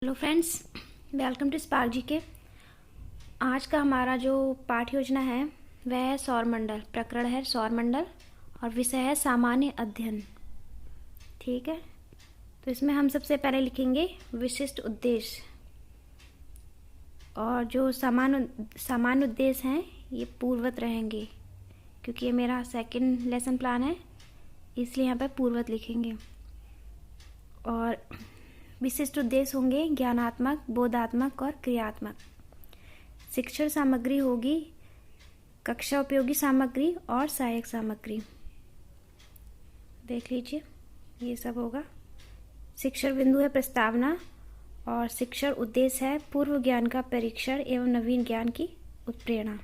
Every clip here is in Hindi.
Hello friends, welcome to Spark G K. आज का हमारा जो पाठ योजना है वह है सौरमंडल। प्रकरण है सौरमंडल और विषय है सामान्य अध्ययन। ठीक है, तो इसमें हम सबसे पहले लिखेंगे विशिष्ट उद्देश्य। और जो सामान्य उद्देश्य हैं ये पूर्ववत रहेंगे, क्योंकि ये मेरा सेकंड लेसन प्लान है, इसलिए यहाँ पर पूर्ववत लिखेंगे। और विशिष्ट उद्देश्य होंगे ज्ञानात्मक, बोधात्मक और क्रियात्मक। शिक्षण सामग्री होगी कक्षा उपयोगी सामग्री और सहायक सामग्री। देख लीजिए, ये सब होगा। शिक्षण बिंदु है प्रस्तावना और शिक्षण उद्देश्य है पूर्व ज्ञान का परीक्षण एवं नवीन ज्ञान की उत्प्रेरणा।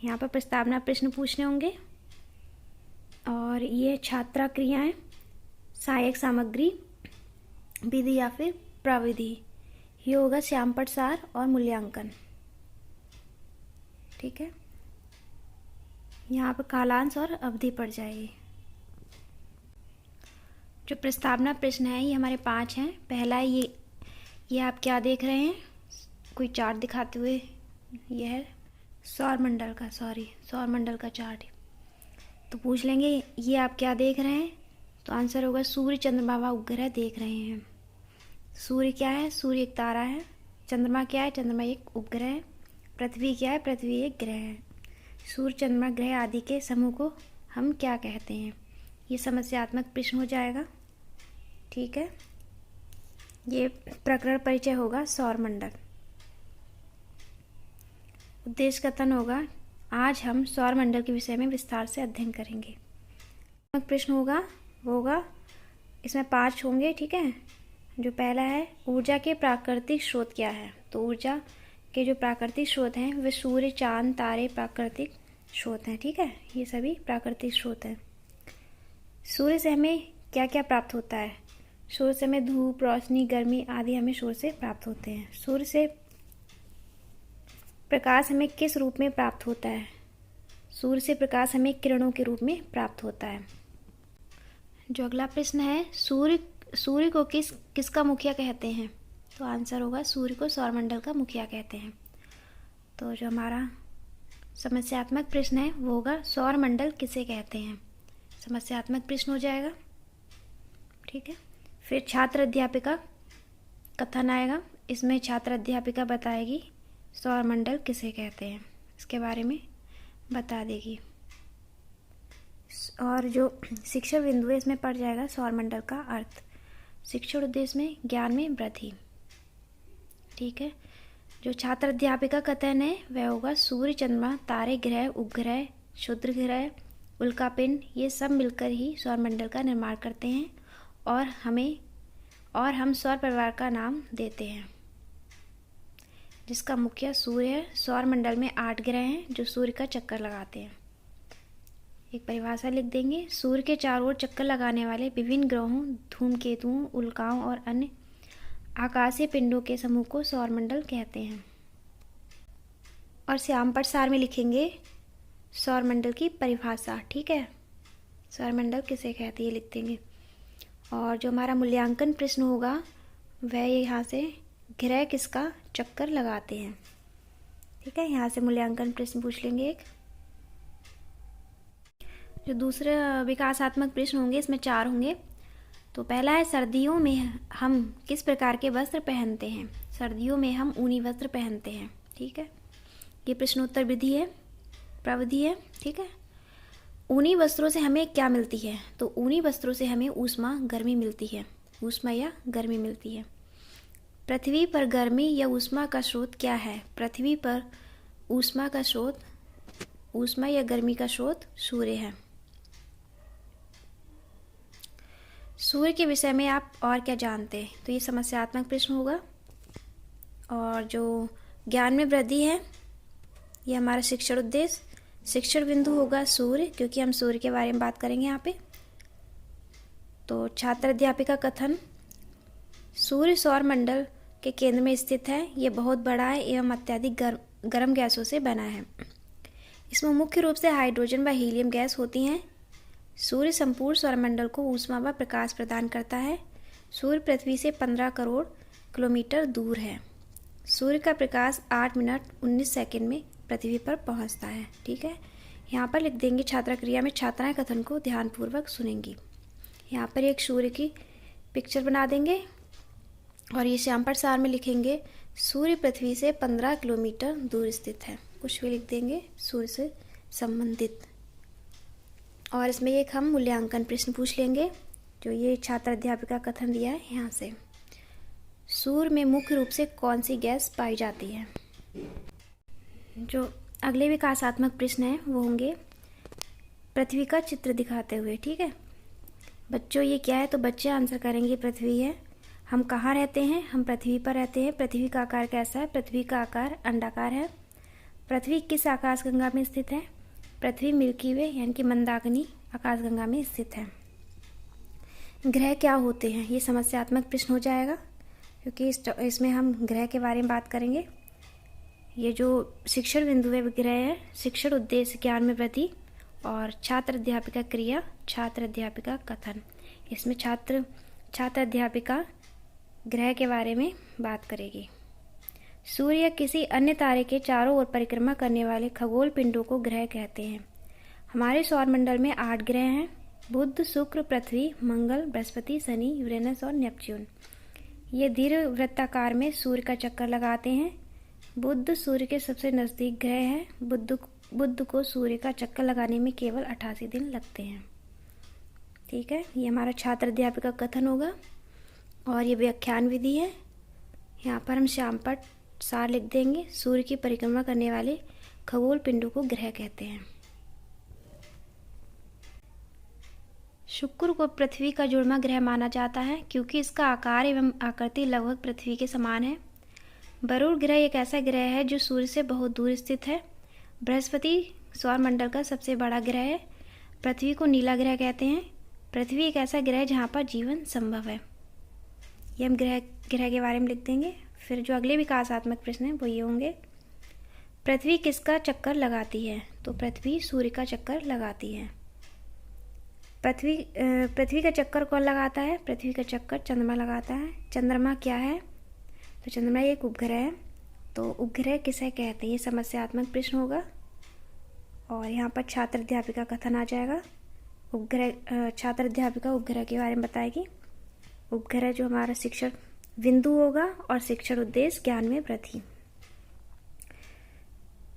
यहाँ पर प्रस्तावना प्रश्न पूछने होंगे और ये छात्रा क्रियाएं, सहायक सामग्री, विधि या फिर प्रविधि, ये होगा श्यामपट्ट सार और मूल्यांकन। ठीक है, यहाँ पर कालांश और अवधि पड़ जाएगी। जो प्रस्तावना प्रश्न है ये हमारे 5 हैं। पहला है ये आप क्या देख रहे हैं, कोई चार्ट दिखाते हुए। ये है सौरमंडल का चार्ट। तो पूछ लेंगे ये आप क्या देख रहे हैं, तो आंसर होगा सूर्य, चंद्रमा, उपग्रह देख रहे हैं। सूर्य क्या है, सूर्य एक तारा है। चंद्रमा क्या है, चंद्रमा एक उपग्रह है। पृथ्वी क्या है, पृथ्वी एक ग्रह है। सूर्य, चंद्रमा, ग्रह आदि के समूह को हम क्या कहते हैं। ये समस्यात्मक प्रश्न हो जाएगा। ठीक है, ये प्रकरण परिचय होगा सौरमंडल। उद्देश्य कथन होगा आज हम सौरमंडल के विषय में विस्तार से अध्ययन करेंगे। प्रश्न होगा वो होगा, इसमें 5 होंगे। ठीक है, जो पहला है ऊर्जा के प्राकृतिक स्रोत क्या है। तो ऊर्जा के जो प्राकृतिक स्रोत हैं वे सूर्य, चांद, तारे प्राकृतिक स्रोत हैं। ठीक है, ये सभी प्राकृतिक स्रोत हैं। सूर्य से हमें क्या क्या प्राप्त होता है। सूर्य से हमें धूप, रोशनी, गर्मी आदि हमें सूर्य से प्राप्त होते हैं। सूर्य से प्रकाश हमें किस रूप में प्राप्त होता है। सूर्य से प्रकाश हमें किरणों के रूप में प्राप्त होता है। जो अगला प्रश्न है सूर्य को किसका मुखिया कहते हैं। तो आंसर होगा सूर्य को सौरमंडल का मुखिया कहते हैं। तो जो हमारा समस्यात्मक प्रश्न है वो होगा सौरमंडल किसे कहते हैं। समस्यात्मक प्रश्न हो जाएगा। ठीक है, फिर छात्र अध्यापिका कथन आएगा। इसमें छात्र अध्यापिका बताएगी सौरमंडल किसे कहते हैं, इसके बारे में बता देगी। और जो शिक्षण बिंदु है इसमें पड़ जाएगा सौरमंडल का अर्थ। शिक्षण उद्देश्य में ज्ञान में वृद्धि। ठीक है, जो छात्र अध्यापिका कथन है वह होगा सूर्य, चंद्रमा, तारे, ग्रह, उपग्रह, क्षुद्र ग्रह, उल्कापिंड ये सब मिलकर ही सौरमंडल का निर्माण करते हैं और हम सौर परिवार का नाम देते हैं, जिसका मुखिया सूर्य है। सौरमंडल में 8 ग्रह हैं जो सूर्य का चक्कर लगाते हैं। एक परिभाषा लिख देंगे, सूर्य के चारों ओर चक्कर लगाने वाले विभिन्न ग्रहों, धूमकेतुओं, उल्काओं और अन्य आकाशीय पिंडों के समूह को सौरमंडल कहते हैं। और श्यामपट्ट सार में लिखेंगे सौरमंडल की परिभाषा। ठीक है, सौरमंडल किसे कहते हैं ये लिख देंगे। और जो हमारा मूल्यांकन प्रश्न होगा वह यहाँ से ग्रह किसका चक्कर लगाते हैं। ठीक है, यहाँ से मूल्यांकन प्रश्न पूछ लेंगे एक। जो दूसरे विकासात्मक प्रश्न होंगे इसमें 4 होंगे। तो पहला है सर्दियों में हम किस प्रकार के वस्त्र पहनते हैं। सर्दियों में हम ऊनी वस्त्र पहनते हैं। ठीक है, ये प्रश्नोत्तर विधि है, प्रविधि है। ठीक है, ऊनी वस्त्रों से हमें क्या मिलती है। तो ऊनी वस्त्रों से हमें ऊष्मा गर्मी मिलती है। ऊष्मा या गर्मी मिलती है। पृथ्वी पर गर्मी या ऊष्मा का स्रोत क्या है। पृथ्वी पर ऊष्मा या गर्मी का स्रोत सूर्य है। सूर्य के विषय में आप और क्या जानते हैं, तो ये समस्यात्मक प्रश्न होगा। और जो ज्ञान में वृद्धि है ये हमारा शिक्षण उद्देश्य। शिक्षण बिंदु होगा सूर्य, क्योंकि हम सूर्य के बारे में बात करेंगे यहाँ पे। तो छात्र अध्यापिका कथन, सूर्य सौरमंडल के केंद्र में स्थित है। ये बहुत बड़ा है एवं अत्यधिक गर्म गैसों से बना है। इसमें मुख्य रूप से हाइड्रोजन व हीलियम गैस होती हैं। सूर्य संपूर्ण सौरमंडल को ऊष्मा व प्रकाश प्रदान करता है। सूर्य पृथ्वी से 15 करोड़ किलोमीटर दूर है। सूर्य का प्रकाश 8 मिनट 19 सेकंड में पृथ्वी पर पहुंचता है। ठीक है, यहाँ पर लिख देंगे छात्रा क्रिया में छात्राएं कथन को ध्यानपूर्वक सुनेंगी। यहाँ पर एक सूर्य की पिक्चर बना देंगे और ये श्यामपट सार में लिखेंगे सूर्य पृथ्वी से 15 किलोमीटर दूर स्थित है। कुछ भी लिख देंगे सूर्य से संबंधित। और इसमें एक हम मूल्यांकन प्रश्न पूछ लेंगे जो ये छात्र अध्यापिका कथन दिया है यहाँ से। सूर्य में मुख्य रूप से कौन सी गैस पाई जाती है। जो अगले विकासात्मक प्रश्न हैं वो होंगे पृथ्वी का चित्र दिखाते हुए। ठीक है बच्चों, ये क्या है तो बच्चे आंसर करेंगे पृथ्वी है। हम कहाँ रहते हैं, हम पृथ्वी पर रहते हैं। पृथ्वी का आकार कैसा है, पृथ्वी का आकार अंडाकार है। पृथ्वी किस आकाशगंगा में स्थित है, पृथ्वी मिल्की वे यानी कि मंदाकिनी आकाशगंगा में स्थित है। ग्रह क्या होते हैं, ये समस्यात्मक प्रश्न हो जाएगा क्योंकि इसमें हम ग्रह के बारे में बात करेंगे। ये जो शिक्षण बिंदु है ग्रह है, शिक्षण उद्देश्य ज्ञान में वृद्धि और छात्र अध्यापिका क्रिया छात्र अध्यापिका कथन। इसमें छात्र अध्यापिका ग्रह के बारे में बात करेगी। सूर्य या किसी अन्य तारे के चारों ओर परिक्रमा करने वाले खगोल पिंडों को ग्रह कहते हैं। हमारे सौरमंडल में 8 ग्रह हैं, बुध शुक्र पृथ्वी मंगल बृहस्पति शनि यूरेनस और नेपच्यून। ये दीर्घ वृत्ताकार में सूर्य का चक्कर लगाते हैं। बुध सूर्य के सबसे नज़दीक ग्रह है। बुध को सूर्य का चक्कर लगाने में केवल 88 दिन लगते हैं। ठीक है, ये हमारा छात्र अध्यापिका कथन होगा और ये व्याख्यान विधि है। यहाँ पर हम श्यामपट सार लिख देंगे। सूर्य की परिक्रमा करने वाले खगोल पिंडों को ग्रह कहते हैं। शुक्र को पृथ्वी का जुड़वा ग्रह माना जाता है क्योंकि इसका आकार एवं आकृति लगभग पृथ्वी के समान है। वरुण ग्रह एक ऐसा ग्रह है जो सूर्य से बहुत दूर स्थित है। बृहस्पति सौरमंडल का सबसे बड़ा ग्रह है। पृथ्वी को नीला ग्रह कहते हैं। पृथ्वी एक ऐसा ग्रह है जहाँ पर जीवन संभव है। ये हम ग्रह के बारे में लिख देंगे। फिर जो अगले विकासात्मक प्रश्न हैं वो ये होंगे पृथ्वी किसका चक्कर लगाती है, तो पृथ्वी सूर्य का चक्कर लगाती है। पृथ्वी का चक्कर कौन लगाता है, पृथ्वी का चक्कर चंद्रमा लगाता है। चंद्रमा क्या है, तो चंद्रमा एक उपग्रह है। तो उपग्रह किसे कहते हैं, ये समस्यात्मक प्रश्न होगा और यहाँ पर छात्र अध्यापिका कथन आ जाएगा। उपग्रह छात्र अध्यापिका उपग्रह के बारे में बताएगी। उपग्रह जो हमारा शिक्षण बिंदु होगा और शिक्षण उद्देश्य ज्ञान में वृद्धि।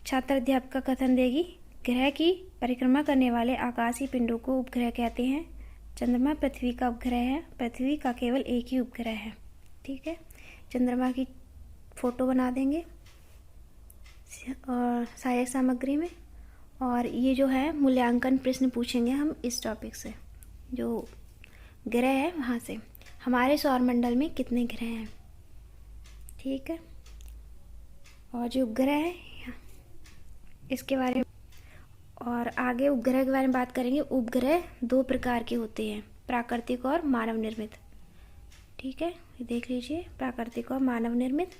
छात्र अध्यापिका कथन देगी ग्रह की परिक्रमा करने वाले आकाशीय पिंडों को उपग्रह कहते हैं। चंद्रमा पृथ्वी का उपग्रह है। पृथ्वी का केवल एक ही उपग्रह है। ठीक है, चंद्रमा की फोटो बना देंगे और सहायक सामग्री में। और ये जो है मूल्यांकन प्रश्न पूछेंगे हम इस टॉपिक से, जो ग्रह है वहाँ से। हमारे सौरमंडल में कितने ग्रह हैं, ठीक है। और जो उपग्रह है इसके बारे में और आगे उपग्रह के बारे में बात करेंगे। उपग्रह 2 प्रकार के होते हैं, प्राकृतिक और मानव निर्मित। ठीक है, ये देख लीजिए, प्राकृतिक और मानव निर्मित।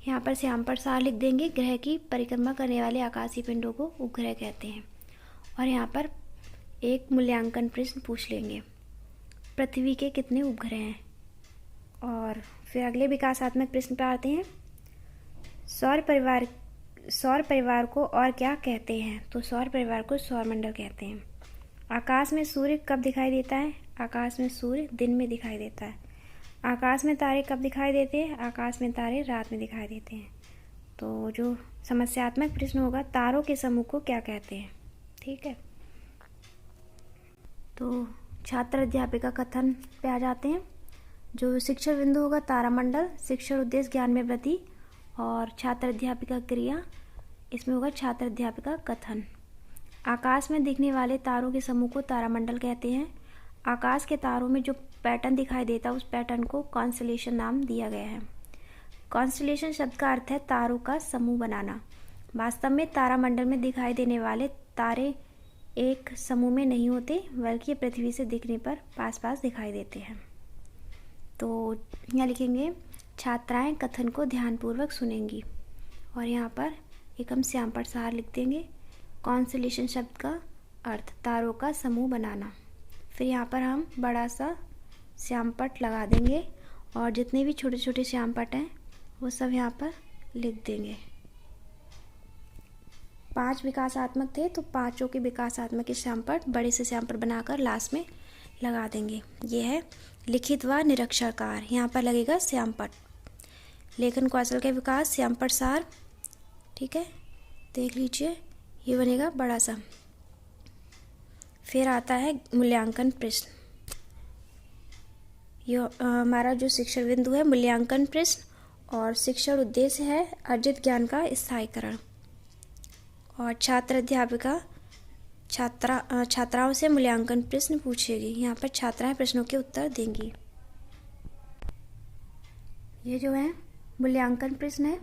यहाँ पर श्यामपट सार लिख देंगे। ग्रह की परिक्रमा करने वाले आकाशीय पिंडों को उपग्रह कहते हैं। और यहाँ पर एक मूल्यांकन प्रश्न पूछ लेंगे, पृथ्वी के कितने उपग्रह हैं। और फिर अगले विकासात्मक प्रश्न पर आते हैं। सौर परिवार को और क्या कहते हैं, तो सौर परिवार को सौरमंडल कहते हैं। आकाश में सूर्य कब दिखाई देता है, आकाश में सूर्य दिन में दिखाई देता है। आकाश में तारे कब दिखाई देते हैं, आकाश में तारे रात में दिखाई देते हैं। तो जो समस्यात्मक प्रश्न होगा, तारों के समूह को क्या कहते हैं। ठीक है, तो छात्र अध्यापिका कथन पे आ जाते हैं। जो शिक्षण बिंदु होगा तारामंडल, शिक्षण उद्देश्य ज्ञान में वृद्धि और छात्र अध्यापिका क्रिया, इसमें होगा छात्र अध्यापिका कथन। आकाश में दिखने वाले तारों के समूह को तारामंडल कहते हैं। आकाश के तारों में जो पैटर्न दिखाई देता है उस पैटर्न को कॉन्स्टेलेशन नाम दिया गया है। कॉन्स्टेलेशन शब्द का अर्थ है तारों का समूह बनाना। वास्तव में तारामंडल में दिखाई देने वाले तारे एक समूह में नहीं होते, बल्कि पृथ्वी से दिखने पर पास पास दिखाई देते हैं। तो यहाँ लिखेंगे छात्राएं कथन को ध्यानपूर्वक सुनेंगी। और यहाँ पर एक हम श्यामपट सार लिख देंगे। कॉन्स्टेलेशन शब्द का अर्थ तारों का समूह बनाना। फिर यहाँ पर हम बड़ा सा श्यामपट लगा देंगे और जितने भी छोटे छोटे श्यामपट्ट हैं वो सब यहाँ पर लिख देंगे। 5 विकासात्मक थे तो पांचों के विकासात्मक श्यामपट्ट बड़े से श्यामपट्ट बनाकर लास्ट में लगा देंगे। ये है लिखित व निरक्षरकार, यहाँ पर लगेगा श्यामपट्ट। लेखन कौशल के विकास श्यामपट्ट सार, ठीक है, देख लीजिए ये बनेगा बड़ा सा। फिर आता है मूल्यांकन प्रश्न। ये हमारा जो शिक्षण बिंदु है मूल्यांकन प्रश्न, और शिक्षण उद्देश्य है अर्जित ज्ञान का स्थायीकरण। और छात्र अध्यापिका छात्राओं से मूल्यांकन प्रश्न पूछेगी। यहाँ पर छात्राएं प्रश्नों के उत्तर देंगी। ये जो है मूल्यांकन प्रश्न है।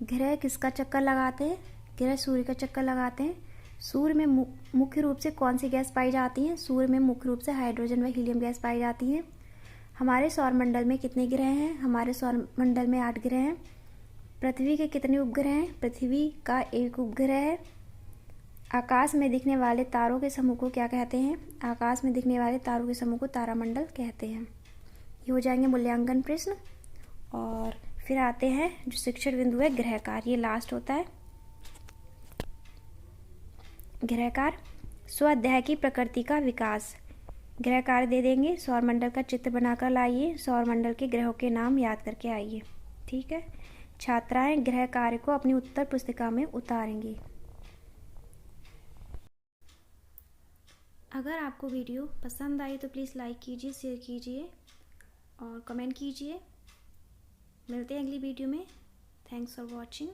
ग्रह किसका चक्कर लगाते हैं? ग्रह सूर्य का चक्कर लगाते हैं। सूर्य में मुख्य रूप से कौन सी गैस पाई जाती है? सूर्य में मुख्य रूप से हाइड्रोजन व हीलियम गैस पाई जाती है। हमारे सौरमंडल में कितने ग्रह हैं? हमारे सौरमंडल में 8 ग्रह हैं। पृथ्वी के कितने उपग्रह हैं? पृथ्वी का 1 उपग्रह है। आकाश में दिखने वाले तारों के समूह को क्या कहते हैं? आकाश में दिखने वाले तारों के समूह को तारामंडल कहते हैं। ये हो जाएंगे मूल्यांकन प्रश्न। और फिर आते हैं जो शिक्षण बिंदु है ग्रहकार, ये लास्ट होता है। ग्रहकार स्वाध्याय की प्रकृति का विकास। ग्रहकार दे देंगे, सौरमंडल का चित्र बनाकर लाइए, सौरमंडल के ग्रहों के नाम याद करके आइए, ठीक है। छात्राएं ग्रह कार्य को अपनी उत्तर पुस्तिका में उतारेंगी। अगर आपको वीडियो पसंद आई तो प्लीज़ लाइक कीजिए, शेयर कीजिए और कमेंट कीजिए। मिलते हैं अगली वीडियो में। Thanks for watching.